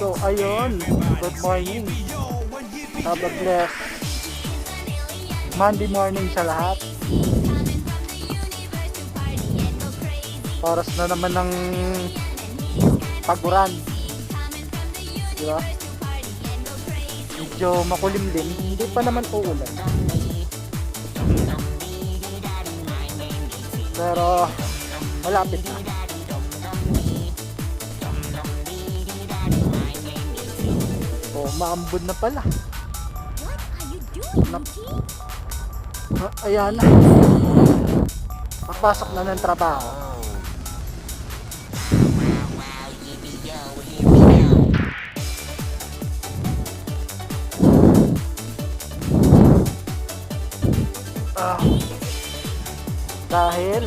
So, ayun. Good morning. Have a blessed Monday morning sa lahat. Oras na naman ng paguran. Diba? Medyo makulimlim. Hindi pa naman uulan. Pero, malapit na. Oh, maambod na pala. Ayan na. Papasok na ng trabaho. Dahil